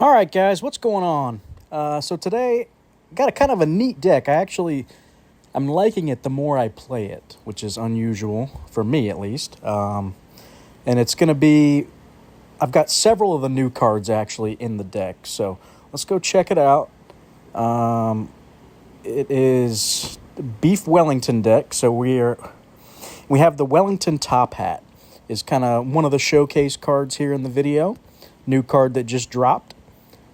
All right, guys, what's going on? So today, got a kind of a neat deck. I'm liking it the more I play it, which is unusual for me at least. And it's going to be, I've got several of the new cards actually in the deck. So let's go check it out. It is Beef Wellington deck. So we have the Wellington Top Hat is kind of one of the showcase cards here in the video. New card that just dropped.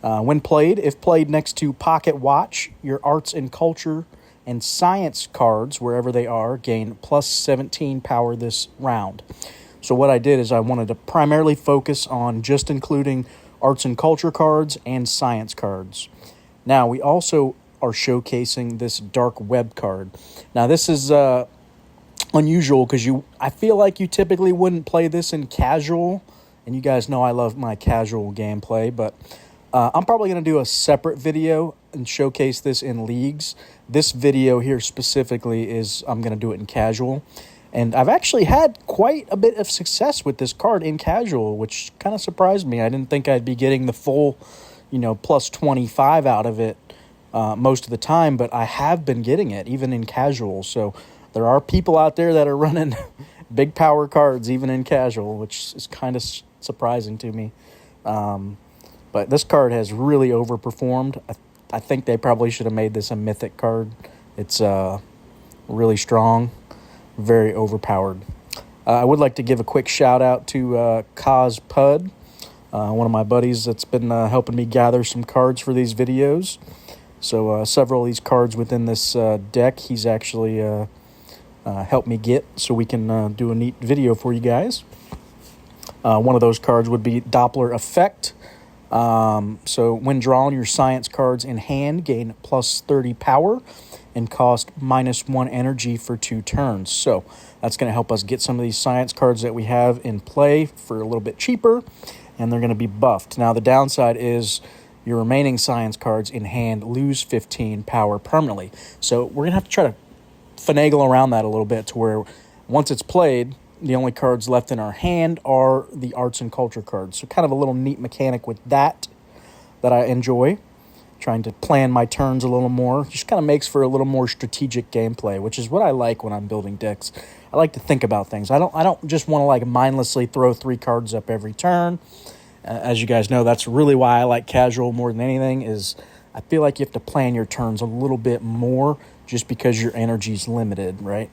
When played, if played next to Pocket Watch, your arts and culture and science cards, wherever they are, gain plus 17 power this round. So what I did is I wanted to primarily focus on just including arts and culture cards and science cards. Now, we also are showcasing this dark web card. Now, this is unusual because I feel like you typically wouldn't play this in casual, and you guys know I love my casual gameplay, but I'm probably going to do a separate video and showcase this in leagues. This video here specifically is I'm going to do it in casual. And I've actually had quite a bit of success with this card in casual, which kind of surprised me. I didn't think I'd be getting the full, plus 25 out of it most of the time, but I have been getting it even in casual. So there are people out there that are running big power cards even in casual, which is kind of surprising to me. But this card has really overperformed. I think they probably should have made this a mythic card. It's really strong, very overpowered. I would like to give a quick shout out to Kaz Pud, one of my buddies that's been helping me gather some cards for these videos. So several of these cards within this deck he's actually helped me get so we can do a neat video for you guys. One of those cards would be Doppler Effect. So when drawn, your science cards in hand gain plus 30 power and cost -1 energy for 2 turns. So that's going to help us get some of these science cards that we have in play for a little bit cheaper, and they're going to be buffed. Now, the downside is your remaining science cards in hand lose 15 power permanently. So we're going to have to try to finagle around that a little bit to where once it's played, the only cards left in our hand are the arts and culture cards. So kind of a little neat mechanic with that I enjoy. Trying to plan my turns a little more. Just kind of makes for a little more strategic gameplay, which is what I like when I'm building decks. I like to think about things. I don't just want to mindlessly throw 3 cards up every turn. As you guys know, that's really why I like casual more than anything, is I feel like you have to plan your turns a little bit more just because your energy's limited, right?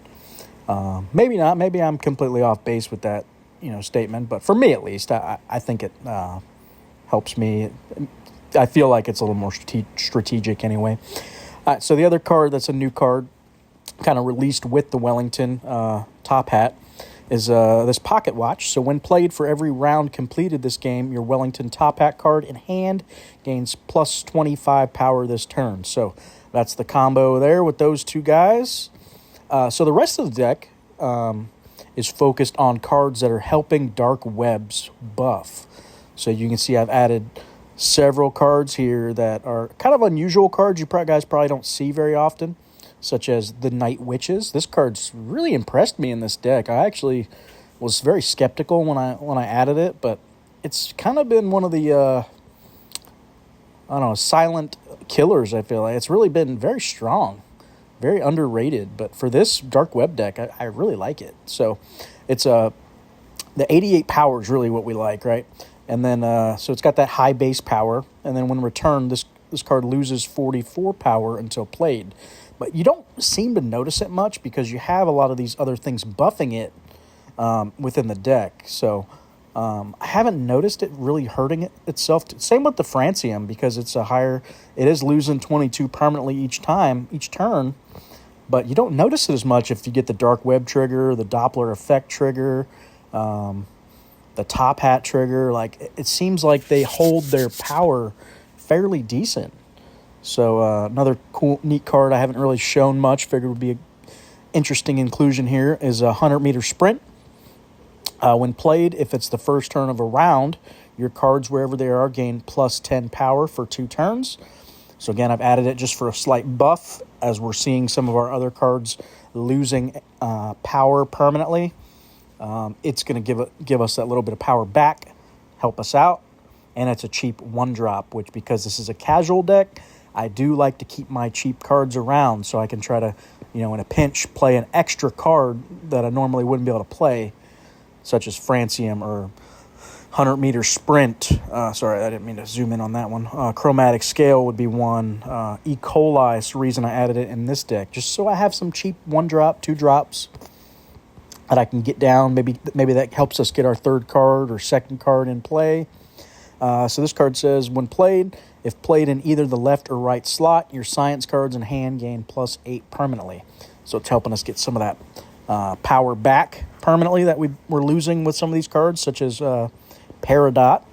Maybe not. Maybe I'm completely off base with that, statement. But for me, at least, I think it helps me. I feel like it's a little more strategic anyway. All right, so the other card that's a new card, kind of released with the Wellington Top Hat, is this Pocket Watch. So when played for every round completed this game, your Wellington Top Hat card in hand gains plus 25 power this turn. So that's the combo there with those two guys. So the rest of the deck is focused on cards that are helping Dark Web's buff. So you can see I've added several cards here that are kind of unusual cards you guys probably don't see very often, such as the Night Witches. This card's really impressed me in this deck. I actually was very skeptical when I added it, but it's kind of been one of the silent killers. I feel like it's really been very strong. Very underrated, but for this Dark Web deck, I really like it. So it's the 88 power is really what we like, right? And then so it's got that high base power, and then when returned, this card loses 44 power until played. But you don't seem to notice it much because you have a lot of these other things buffing it within the deck. So I haven't noticed it really hurting itself. Same with the Francium, because it is losing 22 permanently each turn, but you don't notice it as much if you get the Dark Web trigger, the Doppler Effect trigger, the Top Hat trigger. It seems like they hold their power fairly decent. So another cool, neat card I haven't really shown much, figured would be an interesting inclusion here, is a 100-meter sprint. When played, if it's the first turn of a round, your cards, wherever they are, gain plus 10 power for 2 turns. So again, I've added it just for a slight buff, as we're seeing some of our other cards losing power permanently. It's going to give us that little bit of power back, help us out. and it's a cheap 1-drop, which, because this is a casual deck, I do like to keep my cheap cards around so I can try to, in a pinch, play an extra card that I normally wouldn't be able to play, such as Francium or 100-meter sprint. Sorry, I didn't mean to zoom in on that one. Chromatic scale would be one. E. coli is the reason I added it in this deck, just so I have some cheap 1-drop, 2-drops that I can get down. Maybe that helps us get our third card or second card in play. So this card says, when played, if played in either the left or right slot, your science cards in hand gain +8 permanently. So it's helping us get some of that power back permanently that we're losing with some of these cards, such as Peridot.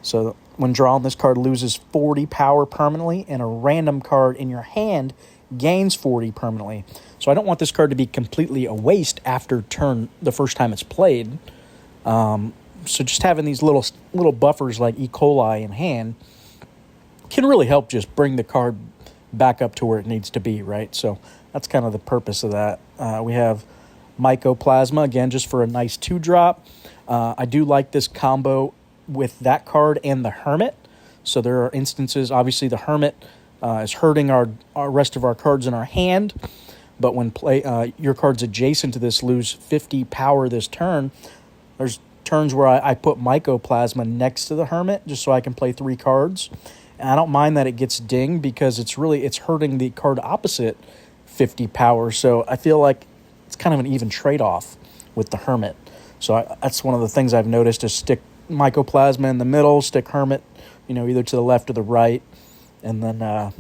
So when drawn, this card loses 40 power permanently, and a random card in your hand gains 40 permanently. So I don't want this card to be completely a waste after turn the first time it's played. So just having these little buffers like E. coli in hand can really help just bring the card back up to where it needs to be, right? So that's kind of the purpose of that. We have Mycoplasma, again, just for a nice 2-drop. I do like this combo with that card and the Hermit. So there are instances, obviously the Hermit is hurting our rest of our cards in our hand, but when your cards adjacent to this lose 50 power this turn, there's turns where I put Mycoplasma next to the Hermit just so I can play 3 cards. And I don't mind that it gets dinged because it's hurting the card opposite 50 power. So I feel like it's kind of an even trade-off with the Hermit. So that's one of the things I've noticed, is stick Mycoplasma in the middle, stick Hermit, either to the left or the right, and then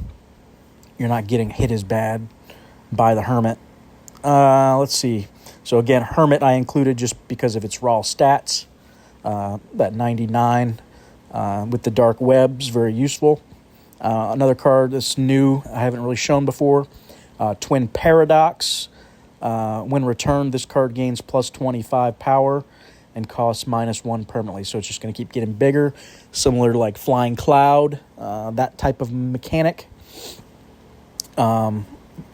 you're not getting hit as bad by the Hermit. Let's see. So again, Hermit I included just because of its raw stats. That 99 with the Dark Web's very useful. Another card that's new, I haven't really shown before, Twin Paradox. When returned, this card gains +25 power and costs -1 permanently. So it's just going to keep getting bigger, similar to like Flying Cloud, that type of mechanic.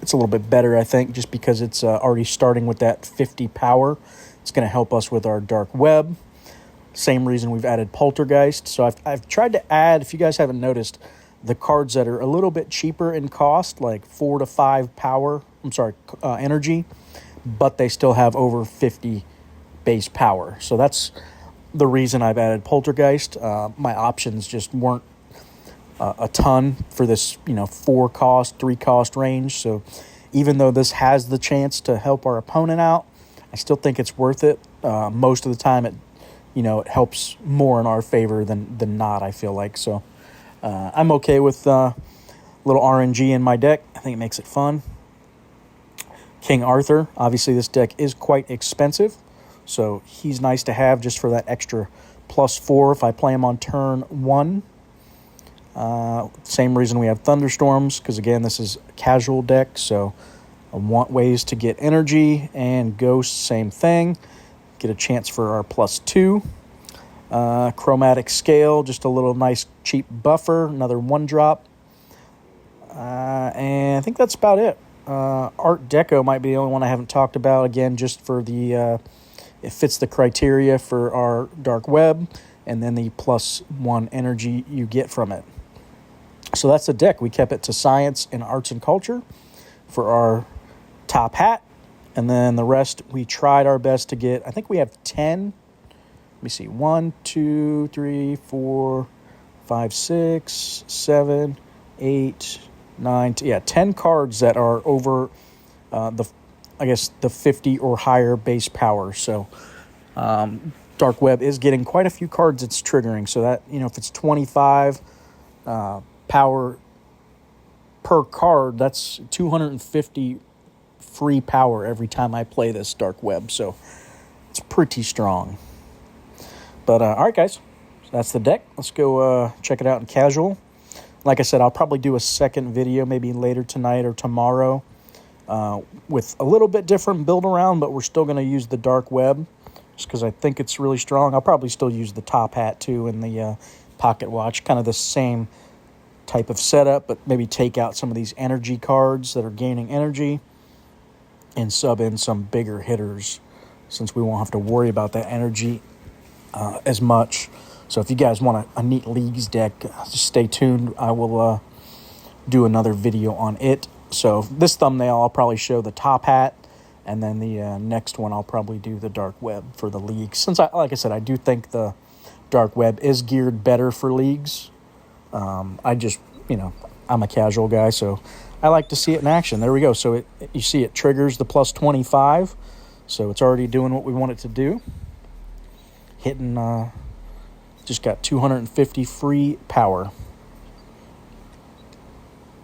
It's a little bit better, I think, just because it's already starting with that 50 power. It's going to help us with our Dark Web. Same reason we've added Poltergeist. So I've tried to add, if you guys haven't noticed, the cards that are a little bit cheaper in cost, like 4 to 5 power, energy, but they still have over 50 base power. So that's the reason I've added Poltergeist. My options just weren't a ton for this, 4 cost, 3 cost range. So even though this has the chance to help our opponent out, I still think it's worth it. Most of the time, it helps more in our favor than not, I feel like. So I'm okay with little RNG in my deck. I think it makes it fun. King Arthur, obviously this deck is quite expensive, so he's nice to have just for that extra +4 if I play him on turn 1. Same reason we have Thunderstorms, because again, this is a casual deck, so I want ways to get energy, and Ghost, same thing. Get a chance for our +2. Chromatic Scale, just a little nice cheap buffer, another 1-drop. And I think that's about it. Art Deco might be the only one I haven't talked about, again, just for the it fits the criteria for our Dark Web, and then the +1 energy you get from it. So that's the deck. We kept it to science and arts and culture for our top hat, and then the rest we tried our best to get. I think we have 10. Let me see. 1, 2, 3, 4, 5, 6, 7, 8, 9. 10 cards that are over the 50 or higher base power. So Dark Web is getting quite a few cards it's triggering. So that, if it's 25 power per card, that's 250 free power every time I play this Dark Web. So it's pretty strong. But all right, guys, that's the deck. Let's go check it out in casual. Like I said, I'll probably do a second video maybe later tonight or tomorrow with a little bit different build around, but we're still going to use the Dark Web just because I think it's really strong. I'll probably still use the top hat too and the pocket watch, kind of the same type of setup, but maybe take out some of these energy cards that are gaining energy and sub in some bigger hitters since we won't have to worry about that energy as much. So if you guys want a neat Leagues deck, just stay tuned. I will do another video on it. So this thumbnail, I'll probably show the top hat, and then the next one, I'll probably do the dark web for the Leagues. Since, like I said, I do think the dark web is geared better for Leagues. I just, I'm a casual guy, so I like to see it in action. There we go. So you see it triggers the plus 25. So it's already doing what we want it to do. Hitting, just got 250 free power.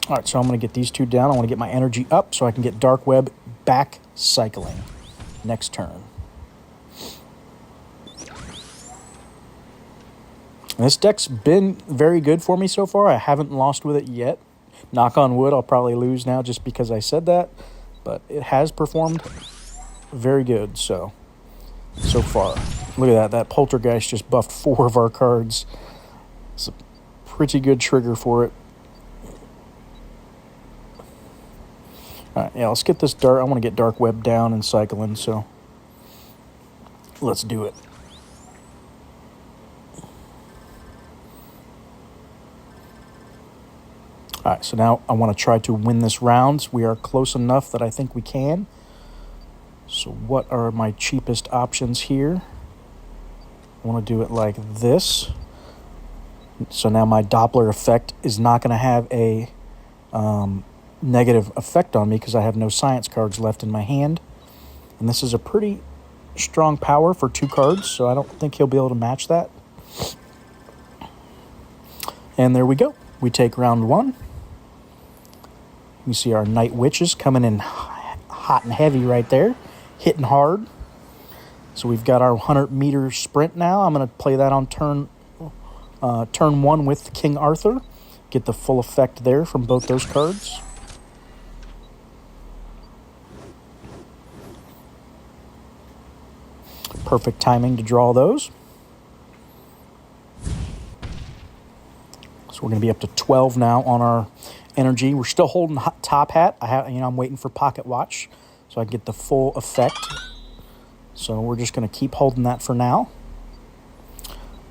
All right, so I'm going to get these two down. I want to get my energy up so I can get dark web back cycling next turn. This deck's been very good for me so far. I haven't lost with it yet. Knock on wood, I'll probably lose now just because I said that. But it has performed very good so far. Look at that. That Poltergeist just buffed 4 of our cards. It's a pretty good trigger for it. All right, yeah, let's get this dark. I want to get dark web down and cycling, so let's do it. All right, so now I want to try to win this round. We are close enough that I think we can. So what are my cheapest options here? I want to do it like this. So now my Doppler effect is not going to have a negative effect on me because I have no science cards left in my hand. And this is a pretty strong power for 2 cards, so I don't think he'll be able to match that. And there we go. We take round 1. You see our Night Witches coming in hot and heavy right there, hitting hard. So we've got our 100-meter sprint now. I'm going to play that on turn 1 with King Arthur. Get the full effect there from both those cards. Perfect timing to draw those. So we're going to be up to 12 now on our energy. We're still holding top hat. I'm waiting for pocket watch so I can get the full effect. So we're just going to keep holding that for now.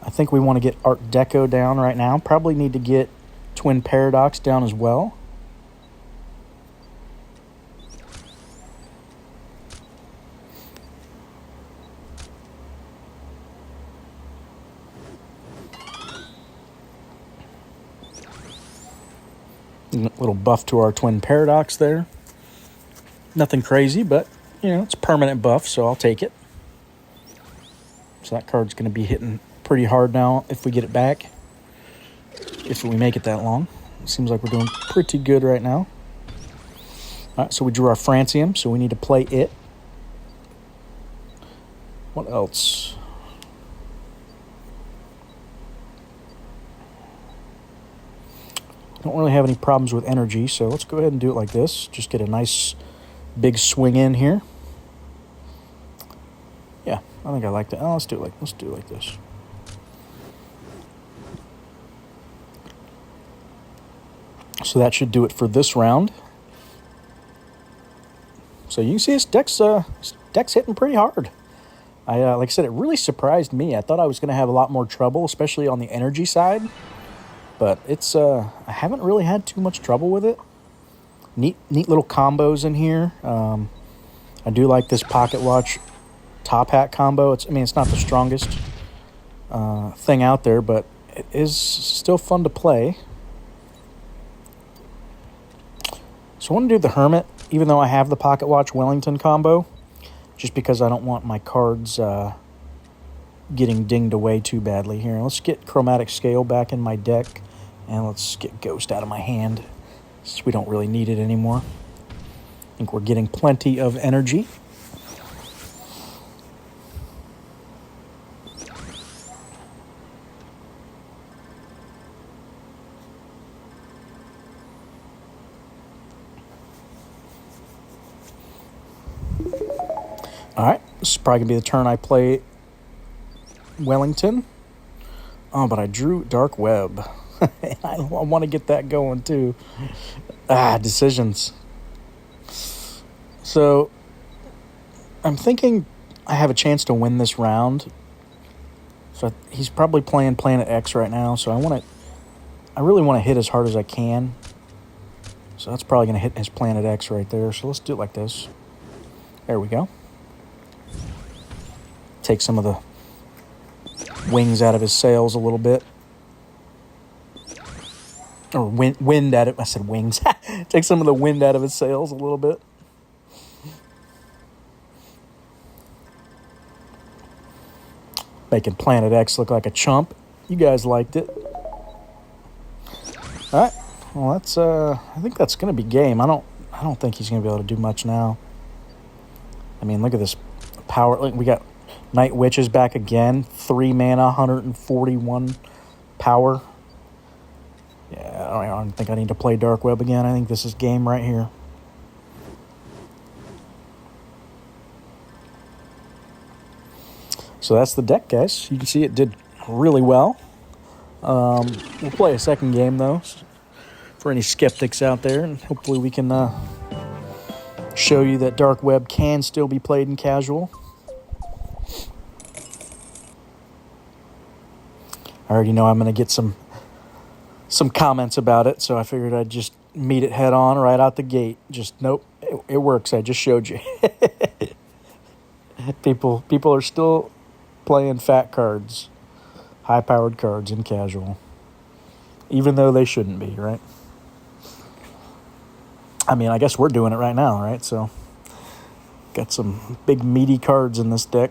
I think we want to get Art Deco down right now. Probably need to get Twin Paradox down as well. Little buff to our Twin Paradox there. Nothing crazy, but, it's permanent buff, so I'll take it. So that card's going to be hitting pretty hard now if we get it back. If we make it that long. It seems like we're doing pretty good right now. All right, so we drew our Francium, so we need to play it. What else? Don't really have any problems with energy, so let's go ahead and do it like this. Just get a nice big swing in here. Yeah, I think I like that. Oh, let's do it like this. So that should do it for this round. So you can see this deck's hitting pretty hard. Like I said, it really surprised me. I thought I was going to have a lot more trouble, especially on the energy side. But it's I haven't really had too much trouble with it. Neat little combos in here. I do like this pocket watch top hat combo. It's not the strongest thing out there, but it is still fun to play. So I want to do the Hermit, even though I have the pocket watch Wellington combo, just because I don't want my cards getting dinged away too badly here. Let's get Chromatic Scale back in my deck, and let's get Ghost out of my hand, since we don't really need it anymore. I think we're getting plenty of energy. All right, this is probably going to be the turn I play Wellington. Oh, but I drew Dark Web. I want to get that going too. Decisions. So I'm thinking I have a chance to win this round So he's probably playing Planet X right now. So I really want to hit as hard as I can. So that's probably going to hit his Planet X right there. So let's do it like this. There we go. Take some of the wings out of his sails a little bit. Or wind out of... I said wings. Take some of the wind out of his sails a little bit. Making Planet X look like a chump. You guys liked it. All right. Well, that's I think that's going to be game. I don't think he's going to be able to do much now. I mean, look at this power. Like, we got Night Witches back again. 3 mana, 141 power. Yeah, I don't think I need to play Dark Web again. I think this is game right here. So that's the deck, guys. You can see it did really well. We'll play a second game, though, for any skeptics out there, and hopefully we can show you that Dark Web can still be played in casual. I already know I'm going to get some comments about it, so I figured I'd just meet it head on right out the gate. Just, nope, it works. I just showed you. People are still playing fat cards, high-powered cards in casual, even though they shouldn't be, right? I mean, I guess we're doing it right now, right? So, got some big meaty cards in this deck.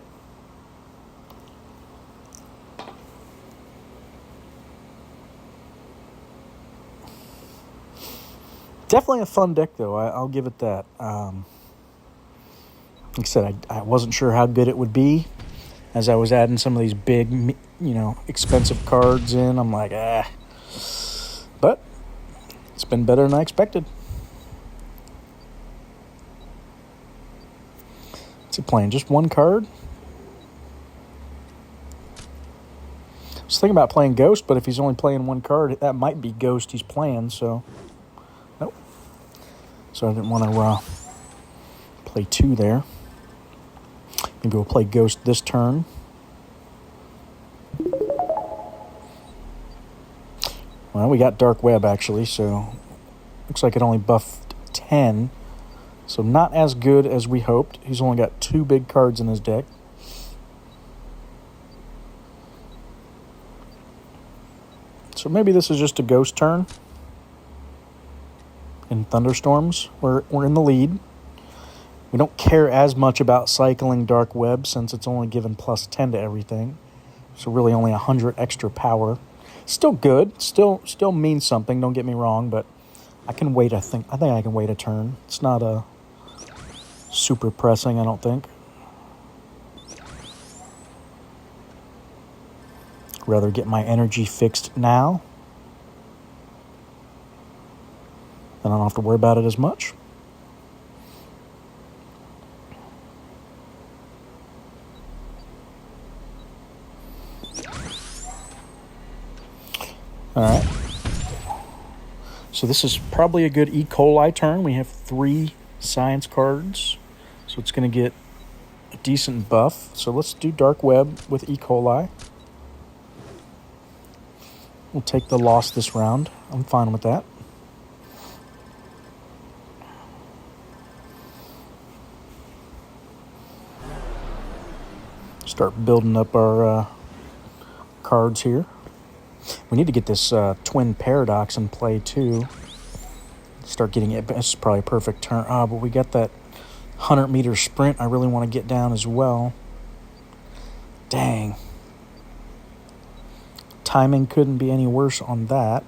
Definitely a fun deck, though. I'll give it that. Like I said, I wasn't sure how good it would be. As I was adding some of these big, expensive cards in, I'm like, But it's been better than I expected. What's he playing? Just one card? I was thinking about playing Ghost, but if he's only playing one card, that might be Ghost he's playing, so... Nope. So I didn't want to play 2 there. Maybe we'll play Ghost this turn. Well, we got Dark Web, actually, so looks like it only buffed 10. So not as good as we hoped. He's only got 2 big cards in his deck. So maybe this is just a Ghost turn. In Thunderstorms, we're in the lead. We don't care as much about cycling Dark Web since it's only given plus 10 to everything. So really only 100 extra power. Still good. Still means something, don't get me wrong, but I can wait, I think I can wait a turn. It's not a super pressing, I don't think. Rather get my energy fixed now. Then I don't have to worry about it as much. All right. So this is probably a good E. coli turn. We have 3 science cards. So it's going to get a decent buff. So let's do Dark Web with E. coli. We'll take the loss this round. I'm fine with that. Start building up our cards here. We need to get this Twin Paradox in play, too. Start getting it. This is probably a perfect turn. But we got that 100-meter sprint I really want to get down as well. Dang. Timing couldn't be any worse on that.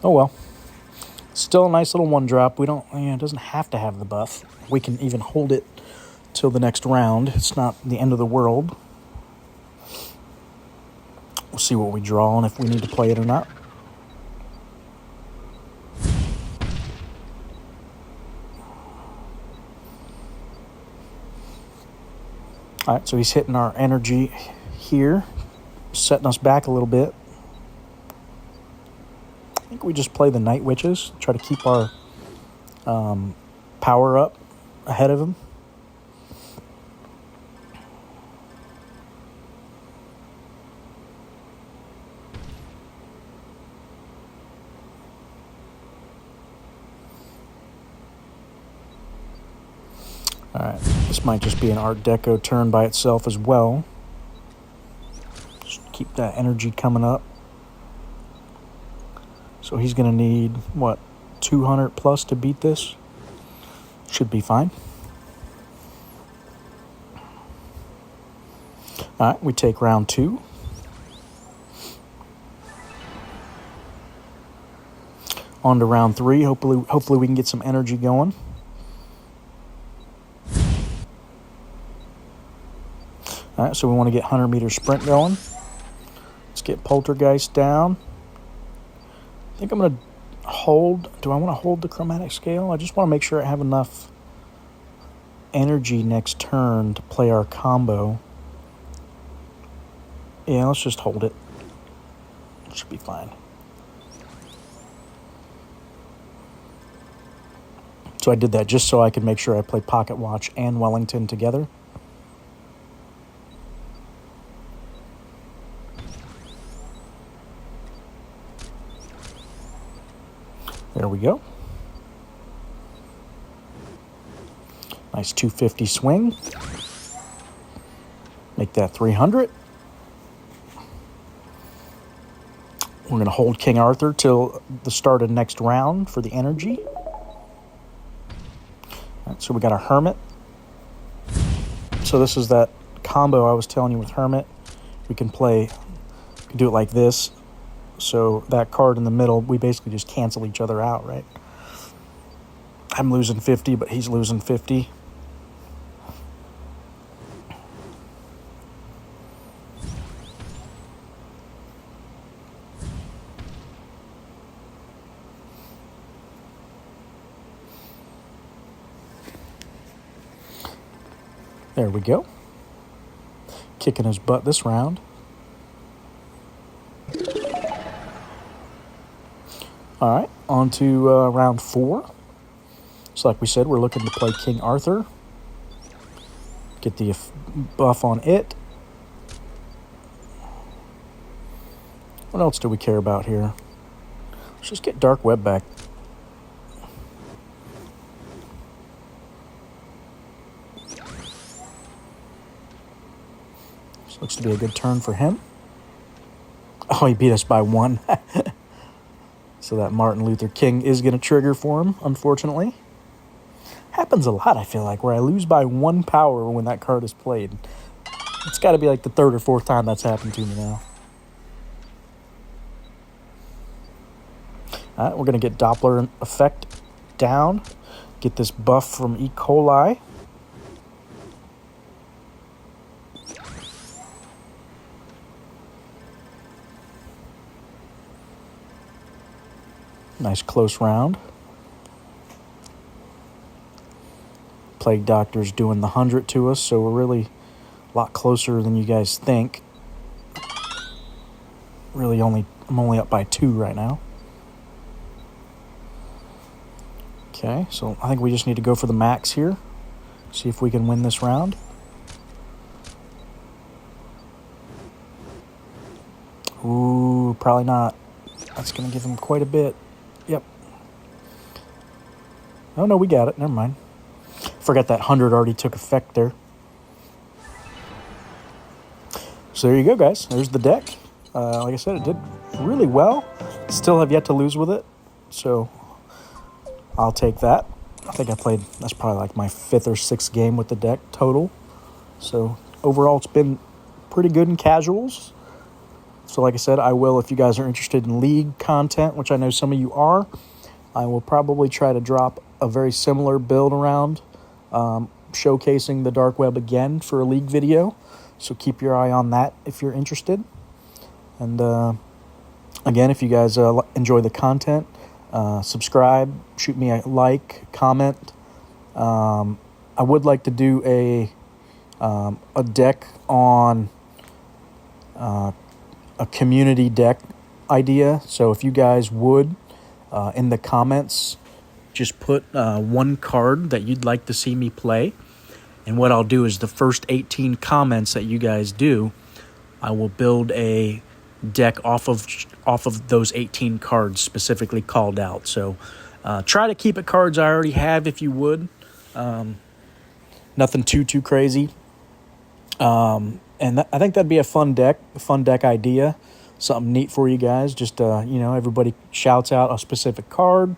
Oh well. Still a nice little 1-drop. We don't, it doesn't have to have the buff. We can even hold it till the next round. It's not the end of the world. We'll see what we draw and if we need to play it or not. All right, so he's hitting our energy here, setting us back a little bit. I think we just play the Night Witches, try to keep our power up ahead of him. Alright, this might just be an Art Deco turn by itself as well. Just keep that energy coming up. So he's going to need, what, 200 plus to beat this? Should be fine. Alright, we take round 2. On to round 3. Hopefully we can get some energy going. Alright, so we want to get 100-meter sprint going. Let's get Poltergeist down. I think I'm going to hold. Do I want to hold the chromatic scale? I just want to make sure I have enough energy next turn to play our combo. Yeah, let's just hold it. It should be fine. So I did that just so I could make sure I play Pocket Watch and Wellington together. There we go. Nice 250 swing. Make that 300. We're going to hold King Arthur till the start of next round for the energy. Right, so we got our Hermit. So this is that combo I was telling you with Hermit. We can do it like this. So that card in the middle, we basically just cancel each other out, right? I'm losing 50, but he's losing 50. There we go. Kicking his butt this round. All right, on to round 4. So like we said, we're looking to play King Arthur. Get the buff on it. What else do we care about here? Let's just get Dark Web back. This looks to be a good turn for him. Oh, he beat us by 1. So that Martin Luther King is going to trigger for him, unfortunately. Happens a lot, I feel like, where I lose by 1 power when that card is played. It's got to be like the 3rd or 4th time that's happened to me now. All right, we're going to get Doppler effect down. Get this buff from E. coli. Nice close round. Plague Doctor's doing the 100 to us, so we're really a lot closer than you guys think. Really I'm only up by 2 right now. Okay, so I think we just need to go for the max here. See if we can win this round. Ooh, probably not. That's going to give him quite a bit. Yep. Oh, no, we got it. Never mind. Forgot that 100 already took effect there. So there you go, guys. There's the deck. Like I said, it did really well. Still have yet to lose with it. So I'll take that. I think that's probably like my 5th or 6th game with the deck total. So overall, it's been pretty good in casuals. So like I said, I will, if you guys are interested in league content, which I know some of you are, I will probably try to drop a very similar build around, showcasing the Dark Web again for a league video. So keep your eye on that if you're interested. And again, if you guys enjoy the content, subscribe, shoot me a like, comment. I would like to do a deck on a community deck idea. So if you guys would, in the comments, just put one card that you'd like to see me play. And what I'll do is the first 18 comments that you guys do, I will build a deck off of those 18 cards specifically called out. So try to keep it cards I already have if you would. Nothing too crazy. And I think that'd be a fun deck idea. Something neat for you guys. Just, everybody shouts out a specific card,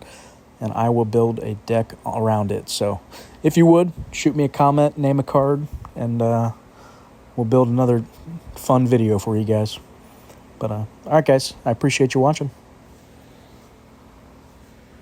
and I will build a deck around it. So if you would, shoot me a comment, name a card, and we'll build another fun video for you guys. But, all right, guys, I appreciate you watching.